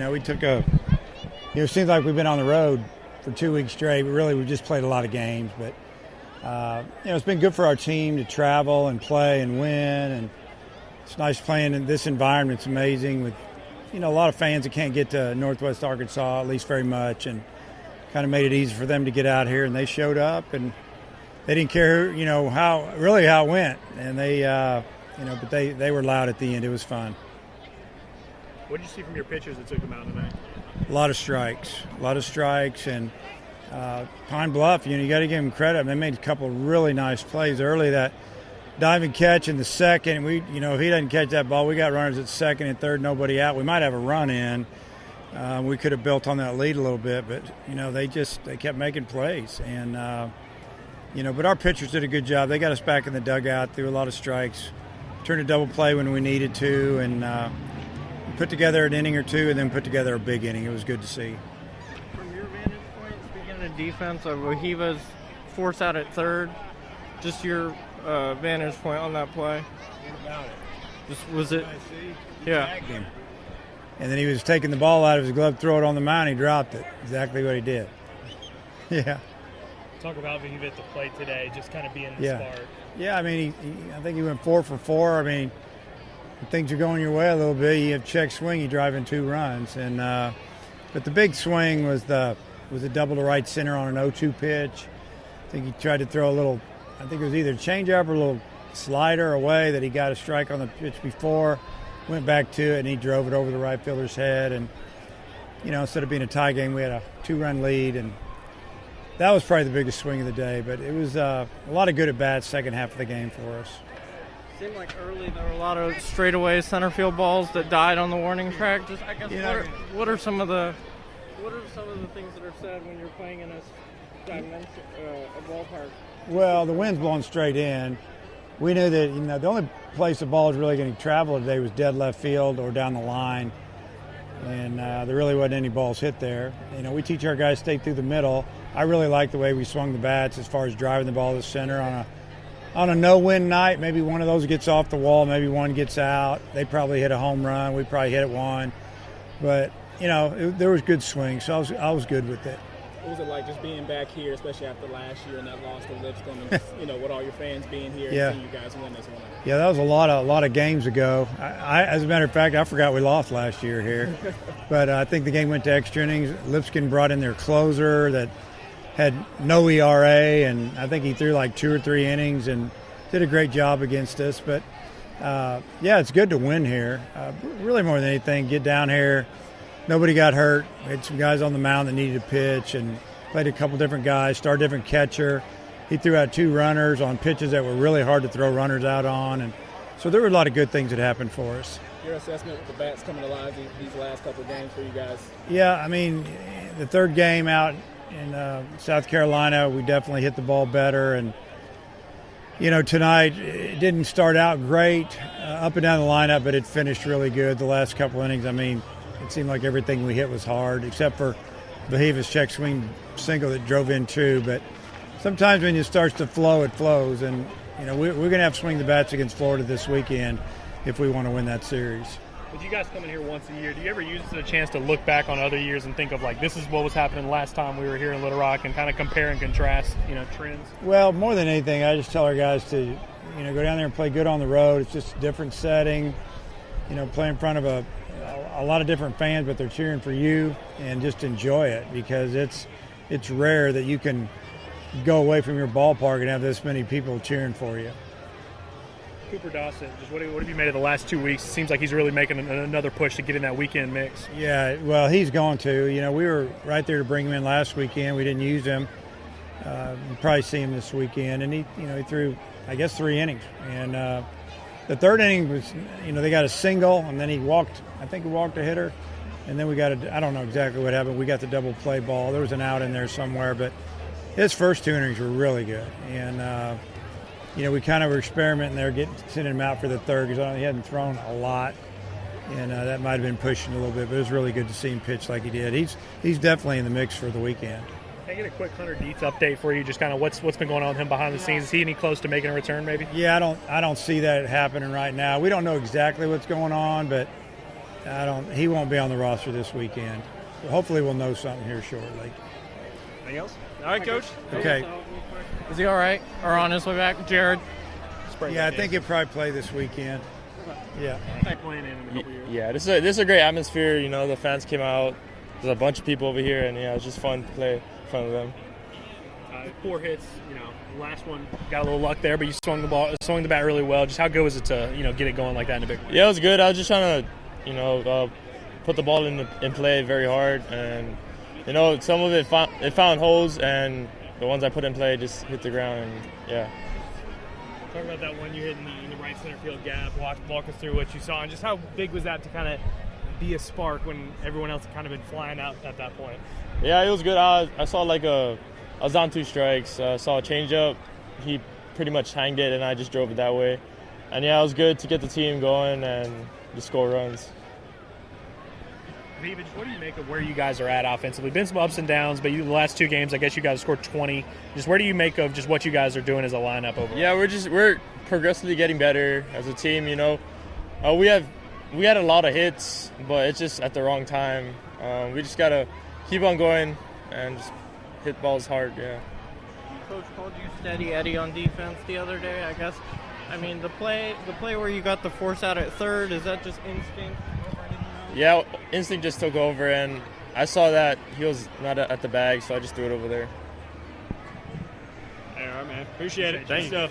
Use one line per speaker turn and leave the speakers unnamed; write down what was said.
We took it seems like we've been on the road for 2 weeks straight. We've just played a lot of games, but it's been good for our team to travel and play and win, and it's nice playing in this environment. It's amazing with, a lot of fans that can't get to Northwest Arkansas, at least very much, and kind of made it easy for them to get out here, and they showed up, and they didn't care, how it went, and but they were loud at the end. It was fun.
What did you see from your pitchers that took them out tonight?
A lot of strikes, and Pine Bluff, you got to give them credit. They made a couple of really nice plays early. That diving catch in the second, if he doesn't catch that ball, we got runners at second and third, nobody out. We might have a run in. We could have built on that lead a little bit, but they kept making plays, and but our pitchers did a good job. They got us back in the dugout, threw a lot of strikes, turned a double play when we needed to, and put together an inning or two, and then put together a big inning. It was good to see.
From your vantage point, speaking of defense, Wehiwa's force out at third. Just your vantage point on that play.
What about it?
Was it? Yeah.
Him. And then he was taking the ball out of his glove, throw it on the mound. He dropped it. Exactly what he did. Yeah.
Talk about Wehiwa at the plate today, just kind of being the spark.
Yeah, I think he went 4 for 4. If things are going your way a little bit, you have check swing, you drive in 2 runs. And but the big swing was a double to right center on an 0-2 pitch. I think he tried to throw it was either a changeup or a little slider away that he got a strike on the pitch before, went back to it, and he drove it over the right fielder's head. And, instead of being a tie game, we had a 2-run lead, and that was probably the biggest swing of the day. But it was a lot of good at-bats second half of the game for us.
Seemed like early there were a lot of straightaway center field balls that died on the warning track. Just, I guess, what are some of the things that are said when you're playing in a ballpark?
Well, the wind's blowing straight in. We knew that the only place the ball was really going to travel today was dead left field or down the line, and there really wasn't any balls hit there. We teach our guys to stay through the middle. I really like the way we swung the bats as far as driving the ball to the center on a no-win night. Maybe one of those gets off the wall, maybe one gets out. They probably hit a home run. We probably hit it one. But, there was good swings, so I was good with it.
What was it like just being back here, especially after last year and that loss to Lipscomb, and with all your fans being here and seeing you guys win this one?
Yeah, that was a lot of games ago. As a matter of fact, I forgot we lost last year here. But I think the game went to extra innings. Lipscomb brought in their closer that had no ERA, and I think he threw like 2 or 3 innings and did a great job against us. But, it's good to win here. Really more than anything, get down here. Nobody got hurt. We had some guys on the mound that needed to pitch and played a couple different guys, started a different catcher. He threw out 2 runners on pitches that were really hard to throw runners out on. And so there were a lot of good things that happened for us.
Your assessment with the bats coming alive these last couple of games for you guys?
Yeah, the third game out in South Carolina, we definitely hit the ball better. And, tonight it didn't start out great up and down the lineup, but it finished really good the last couple innings. It seemed like everything we hit was hard, except for Wehiwa's check swing single that drove in 2. But sometimes when it starts to flow, it flows. And, we're going to have to swing the bats against Florida this weekend if we want to win that series.
But you guys come in here once a year. Do you ever use it as a chance to look back on other years and think of, this is what was happening last time we were here in Little Rock and kind of compare and contrast, trends?
Well, more than anything, I just tell our guys to, go down there and play good on the road. It's just a different setting, play in front of a lot of different fans, but they're cheering for you, and just enjoy it, because it's rare that you can go away from your ballpark and have this many people cheering for you.
Cooper Dawson, just what have you made of the last 2 weeks? It seems like he's really making another push to get in that weekend mix.
Yeah, well, he's going to. We were right there to bring him in last weekend. We didn't use him. You'll probably see him this weekend, and he threw, I guess, 3 innings. And the third inning was, they got a single, and then he walked a hitter, and then we got I don't know exactly what happened. We got the double play ball. There was an out in there somewhere, but his first 2 innings were really good. And, we kind of were experimenting there, sending him out for the third, because he hadn't thrown a lot, and that might have been pushing a little bit, but it was really good to see him pitch like he did. He's definitely in the mix for the weekend.
Can I get a quick Hunter Dietz update for you? Just kind of what's been going on with him behind the scenes. Is he any close to making a return, maybe?
Yeah, I don't see that happening right now. We don't know exactly what's going on, but He won't be on the roster this weekend. Hopefully, we'll know something here shortly.
Anything else? All right, Coach.
Okay.
Is he all right? Or on his way back, Jared?
Yeah, I think he'll probably play this weekend. Yeah.
Playing in a couple years.
Yeah, this is a great atmosphere. You know, the fans came out. There's a bunch of people over here, and yeah, it's just fun to play in front of them.
4 hits. Last one got a little luck there, but you swung the bat really well. Just how good was it to get it going like that in a big way?
Yeah, it was good. I was just trying to put the ball in play very hard, and some of it found holes, and the ones I put in play just hit the ground, and yeah.
Talk about that one you hit in the right center field gap. Walk us through what you saw, and just how big was that to kind of be a spark when everyone else had kind of been flying out at that point?
Yeah, it was good. I saw I was on 2 strikes. Saw a changeup. He pretty much hanged it, and I just drove it that way. And yeah, it was good to get the team going and just score runs.
David, what do you make of where you guys are at offensively? Been some ups and downs, but the last 2 games, I guess you guys scored 20. Just where do you make of just what you guys are doing as a lineup overall?
Yeah, we're progressively getting better as a team. We had a lot of hits, but it's just at the wrong time. We just gotta keep on going and just hit balls hard. Yeah.
Coach called you steady Eddie on defense the other day, I guess. I mean, the play where you got the force out at third, is that just instinct?
Yeah, instinct just took over, and I saw that he was not at the bag, so I just threw it over there.
All right, man. Appreciate it. Thanks. Good.